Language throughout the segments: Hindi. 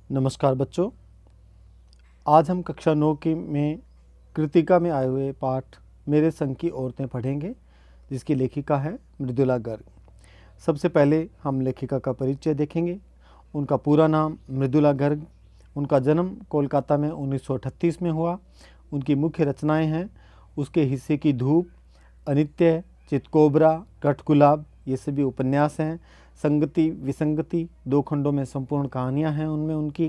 नमस्कार बच्चों, आज हम कक्षा 9 की में कृतिका में आए हुए पाठ मेरे संग की औरतें पढ़ेंगे, जिसकी लेखिका है मृदुला गर्ग। सबसे पहले हम लेखिका का परिचय देखेंगे। उनका पूरा नाम मृदुला गर्ग। उनका जन्म कोलकाता में 1938 में हुआ। उनकी मुख्य रचनाएं हैं उसके हिस्से की धूप, अनित्य, चितकोबरा, कठगुलाब, ये सभी उपन्यास हैं। संगति विसंगति, 2 खंडों में संपूर्ण कहानियां हैं उनमें उनकी।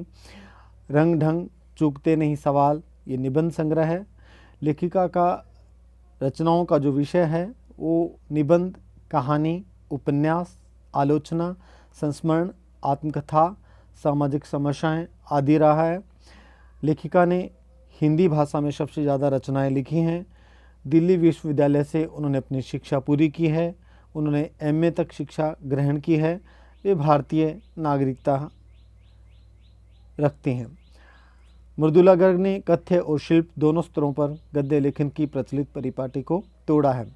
रंग ढंग, चूकते नहीं सवाल, ये निबंध संग्रह है। लेखिका का रचनाओं का जो विषय है वो निबंध, कहानी, उपन्यास, आलोचना, संस्मरण, आत्मकथा, सामाजिक समस्याएं आदि रहा है। लेखिका ने हिंदी भाषा में सबसे ज़्यादा रचनाएं लिखी हैं। दिल्ली विश्वविद्यालय से उन्होंने अपनी शिक्षा पूरी की है। उन्होंने एमए तक शिक्षा ग्रहण की है। वे भारतीय नागरिकता रखती हैं। मृदुला गर्ग ने कथ्य और शिल्प दोनों स्तरों पर गद्य लेखन की प्रचलित परिपाटी को तोड़ा है।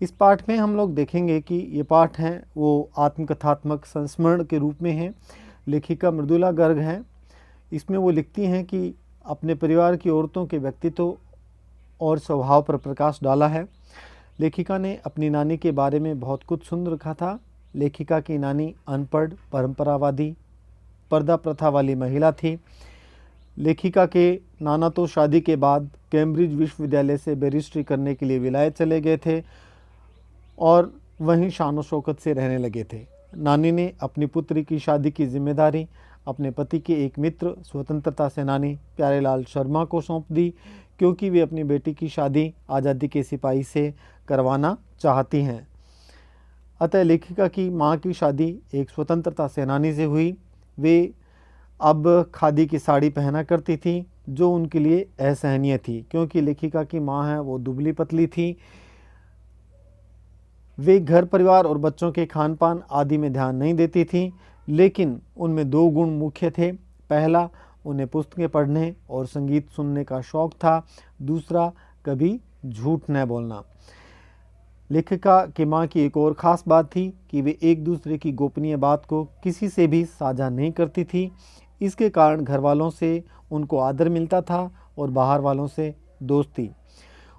इस पाठ में हम लोग देखेंगे कि ये पाठ हैं वो आत्मकथात्मक संस्मरण के रूप में हैं। लेखिका मृदुला गर्ग हैं। इसमें वो लिखती हैं कि अपने परिवार की औरतों के व्यक्तित्व और स्वभाव पर प्रकाश डाला है। लेखिका ने अपनी नानी के बारे में बहुत कुछ सुन रखा था। लेखिका की नानी अनपढ़, परंपरावादी, पर्दा प्रथा वाली महिला थी। लेखिका के नाना तो शादी के बाद कैम्ब्रिज विश्वविद्यालय से बैरिस्ट्री करने के लिए विलायत चले गए थे और वहीं शान शौकत से रहने लगे थे। नानी ने अपनी पुत्री की शादी की जिम्मेदारी अपने पति के एक मित्र, स्वतंत्रता सेनानी प्यारेलाल शर्मा को सौंप दी, क्योंकि वे अपनी बेटी की शादी आज़ादी के सिपाही से करवाना चाहती हैं। अतः लेखिका की माँ की शादी एक स्वतंत्रता सेनानी से हुई। वे अब खादी की साड़ी पहना करती थी, जो उनके लिए असहनीय थी, क्योंकि लेखिका की माँ है वो दुबली पतली थी। वे घर परिवार और बच्चों के खान पान आदि में ध्यान नहीं देती थी, लेकिन उनमें 2 गुण मुख्य थे। पहला, उन्हें पुस्तकें पढ़ने और संगीत सुनने का शौक था। दूसरा, कभी झूठ न बोलना। लेखिका की माँ की एक और ख़ास बात थी कि वे एक दूसरे की गोपनीय बात को किसी से भी साझा नहीं करती थी। इसके कारण घर वालों से उनको आदर मिलता था और बाहर वालों से दोस्ती।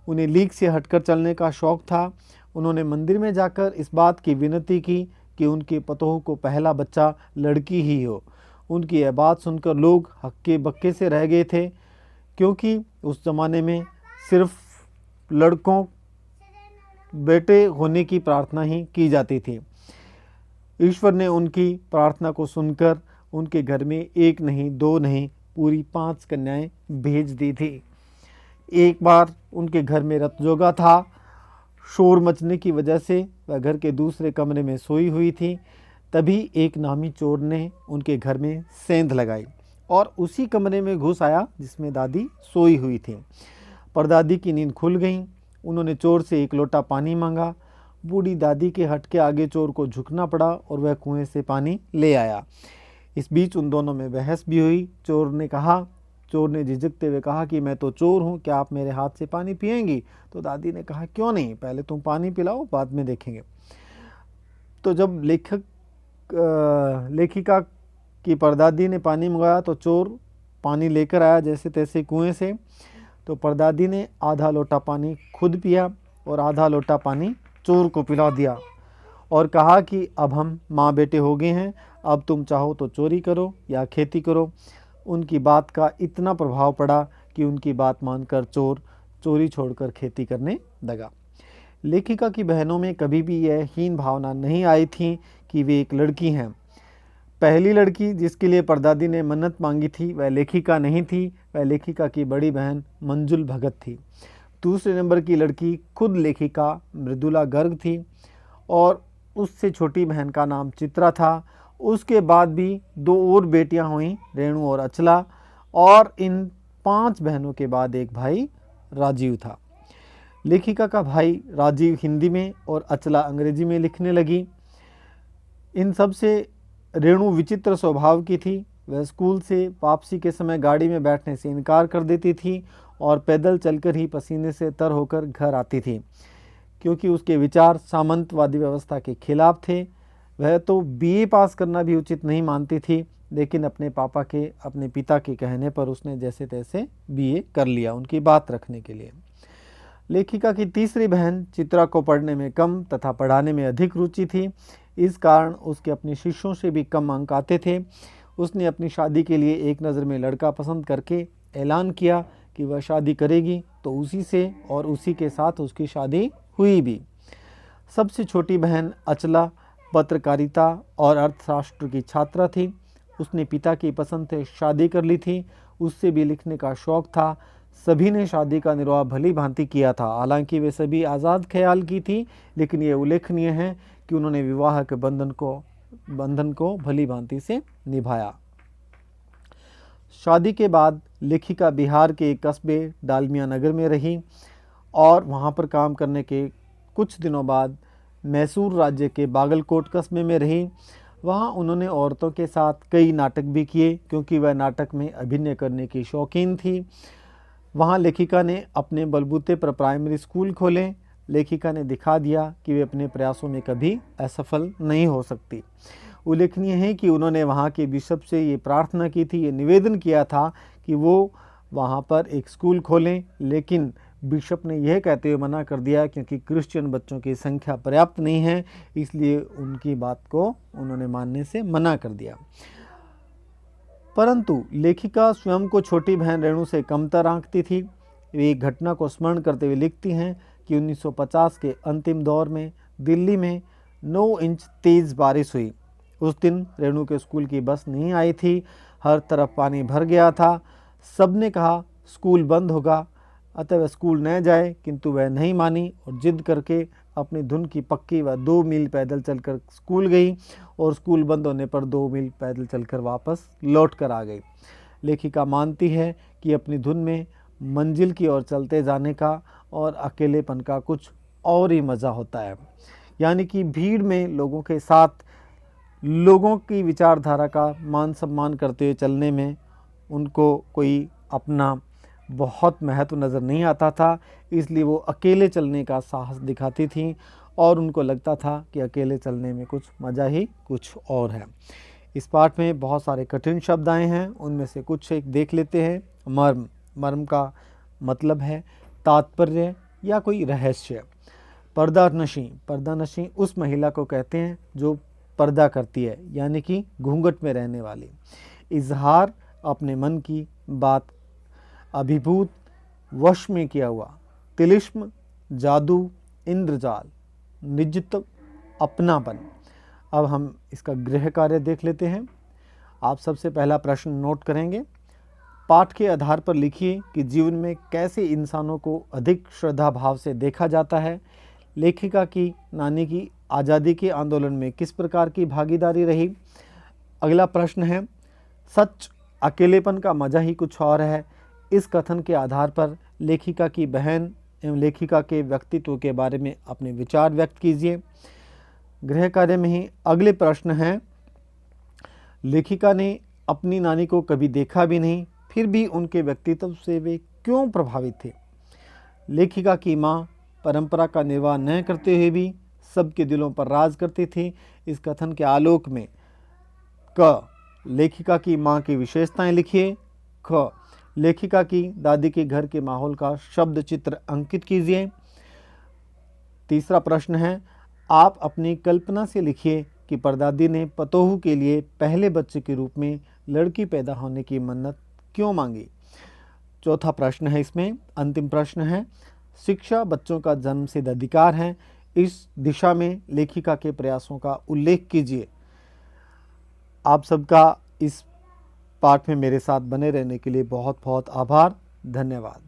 उन्हें लीक से हटकर चलने का शौक़ था। उन्होंने मंदिर में जाकर इस बात की विनती की कि उनके पतोह को पहला बच्चा लड़की ही हो। उनकी यह बात सुनकर लोग हक्के बक्के से रह गए थे, क्योंकि उस ज़माने में सिर्फ लड़कों बेटे होने की प्रार्थना ही की जाती थी। ईश्वर ने उनकी प्रार्थना को सुनकर उनके घर में 1 नहीं 2 नहीं पूरी 5 कन्याएं भेज दी थी। एक बार उनके घर में रतजोगा था। शोर मचने की वजह से वह घर के दूसरे कमरे में सोई हुई थी। तभी एक नामी चोर ने उनके घर में सेंध लगाई और उसी कमरे में घुस आया जिसमें दादी सोई हुई थी। परदादी की नींद खुल गई। उन्होंने चोर से 1 लोटा पानी मांगा। बूढ़ी दादी के हट के आगे चोर को झुकना पड़ा और वह कुएं से पानी ले आया। इस बीच उन दोनों में बहस भी हुई। चोर ने झिझकते हुए कहा कि मैं तो चोर हूँ, क्या आप मेरे हाथ से पानी पिएंगी? तो दादी ने कहा, क्यों नहीं, पहले तुम पानी पिलाओ, बाद में देखेंगे। तो जब लेखिका की परदादी ने पानी मंगाया तो चोर पानी लेकर आया जैसे तैसे कुएं से। तो परदादी ने आधा लोटा पानी खुद पिया और आधा लोटा पानी चोर को पिला दिया और कहा कि अब हम माँ बेटे हो गए हैं, अब तुम चाहो तो चोरी करो या खेती करो। उनकी बात का इतना प्रभाव पड़ा कि उनकी बात मानकर चोर चोरी छोड़कर खेती करने लगा। लेखिका की बहनों में कभी भी यह हीन भावना नहीं आई थी कि वे एक लड़की हैं। पहली लड़की जिसके लिए परदादी ने मन्नत मांगी थी वह लेखिका नहीं थी, वह लेखिका की बड़ी बहन मंजुल भगत थी। दूसरे नंबर की लड़की खुद लेखिका मृदुला गर्ग थी और उससे छोटी बहन का नाम चित्रा था। उसके बाद भी 2 और बेटियां हुईं, रेणु और अचला, और इन 5 बहनों के बाद एक भाई राजीव था। लेखिका का भाई राजीव हिंदी में और अचला अंग्रेजी में लिखने लगी। इन सब से रेणु विचित्र स्वभाव की थी। वह स्कूल से वापसी के समय गाड़ी में बैठने से इनकार कर देती थी और पैदल चलकर ही पसीने से तर होकर घर आती थी, क्योंकि उसके विचार सामंतवादी व्यवस्था के खिलाफ थे। वह तो बीए पास करना भी उचित नहीं मानती थी, लेकिन अपने पिता के कहने पर उसने जैसे तैसे बीए कर लिया, उनकी बात रखने के लिए। लेखिका की तीसरी बहन चित्रा को पढ़ने में कम तथा पढ़ाने में अधिक रुचि थी। इस कारण उसके अपने शिष्यों से भी कम अंक आते थे। उसने अपनी शादी के लिए एक नज़र में लड़का पसंद करके ऐलान किया कि वह शादी करेगी, तो उसी से और उसी के साथ उसकी शादी हुई भी। सबसे छोटी बहन अचला पत्रकारिता और अर्थशास्त्र की छात्रा थी। उसने पिता की पसंद से शादी कर ली थी। उससे भी लिखने का शौक़ था। सभी ने शादी का निर्वाह भली भांति किया था। हालांकि वे सभी आज़ाद ख्याल की थी, लेकिन ये उल्लेखनीय है कि उन्होंने विवाह के बंधन को भली भांति से निभाया। शादी के बाद लेखिका बिहार के एक कस्बे डालमिया नगर में रही और वहाँ पर काम करने के कुछ दिनों बाद मैसूर राज्य के बागलकोट कस्बे में रही। वहाँ उन्होंने औरतों के साथ कई नाटक भी किए, क्योंकि वह नाटक में अभिनय करने की शौकीन थी। वहाँ लेखिका ने अपने बलबूते पर प्राइमरी स्कूल खोले। लेखिका ने दिखा दिया कि वे अपने प्रयासों में कभी असफल नहीं हो सकती। उल्लेखनीय है कि उन्होंने वहाँ के बिशप से ये प्रार्थना की थी, ये निवेदन किया था कि वो वहाँ पर एक स्कूल खोलें, लेकिन बिशप ने यह कहते हुए मना कर दिया क्योंकि क्रिश्चियन बच्चों की संख्या पर्याप्त नहीं है, इसलिए उनकी बात को उन्होंने मानने से मना कर दिया। परंतु लेखिका स्वयं को छोटी बहन रेणु से कमतर आंकती थी। वे एक घटना को स्मरण करते हुए लिखती हैं कि 1950 के अंतिम दौर में दिल्ली में 9 इंच तेज़ बारिश हुई। उस दिन रेणु के स्कूल की बस नहीं आई थी। हर तरफ पानी भर गया था। सबने कहा स्कूल बंद होगा, अतः वह स्कूल न जाए, किंतु वह नहीं मानी और जिद करके अपनी धुन की पक्की व 2 मील पैदल चलकर स्कूल गई और स्कूल बंद होने पर 2 मील पैदल चलकर वापस लौट कर आ गई। लेखिका मानती है कि अपनी धुन में मंजिल की ओर चलते जाने का और अकेलेपन का कुछ और ही मज़ा होता है। यानी कि भीड़ में लोगों के साथ लोगों की विचारधारा का मान सम्मान करते हुए चलने में उनको कोई अपना बहुत महत्व नज़र नहीं आता था, इसलिए वो अकेले चलने का साहस दिखाती थी और उनको लगता था कि अकेले चलने में कुछ मज़ा ही कुछ और है। इस पाठ में बहुत सारे कठिन शब्द आए हैं, उनमें से कुछ एक देख लेते हैं। मर्म, मर्म का मतलब है तात्पर्य या कोई रहस्य। पर्दानशी, पर्दानशी उस महिला को कहते हैं जो पर्दा करती है, यानी कि घूंघट में रहने वाली। इजहार, अपने मन की बात अभिभूत, वश में किया हुआ। तिलिस्म, जादू, इंद्रजाल, निजत्व, अपनापन। अब हम इसका गृह कार्य देख लेते हैं। आप सबसे पहला प्रश्न नोट करेंगे। पाठ के आधार पर लिखिए कि जीवन में कैसे इंसानों को अधिक श्रद्धा भाव से देखा जाता है। लेखिका की नानी की आज़ादी के आंदोलन में किस प्रकार की भागीदारी रही। अगला प्रश्न है, सच अकेलेपन का मज़ा ही कुछ और है। इस कथन के आधार पर लेखिका की बहन एवं लेखिका के व्यक्तित्व के बारे में अपने विचार व्यक्त कीजिए। गृह कार्य में ही अगले प्रश्न हैं, लेखिका ने अपनी नानी को कभी देखा भी नहीं, फिर भी उनके व्यक्तित्व से वे क्यों प्रभावित थे। लेखिका की माँ परंपरा का निर्वाह न करते हुए भी सबके दिलों पर राज करती थी। इस कथन के आलोक में क, लेखिका की माँ की विशेषताएं लिखिए। ख, लेखिका की दादी के घर के माहौल का शब्द चित्र अंकित कीजिए। तीसरा प्रश्न है, आप अपनी कल्पना से लिखिए कि परदादी ने पतोहू के लिए पहले बच्चे के रूप में लड़की पैदा होने की मन्नत क्यों मांगी। चौथा प्रश्न है, इसमें अंतिम प्रश्न है, शिक्षा बच्चों का जन्मसिद्ध अधिकार है। इस दिशा में लेखिका के प्रयासों का उल्लेख कीजिए। आप सबका इस पाठ में मेरे साथ बने रहने के लिए बहुत बहुत आभार। धन्यवाद।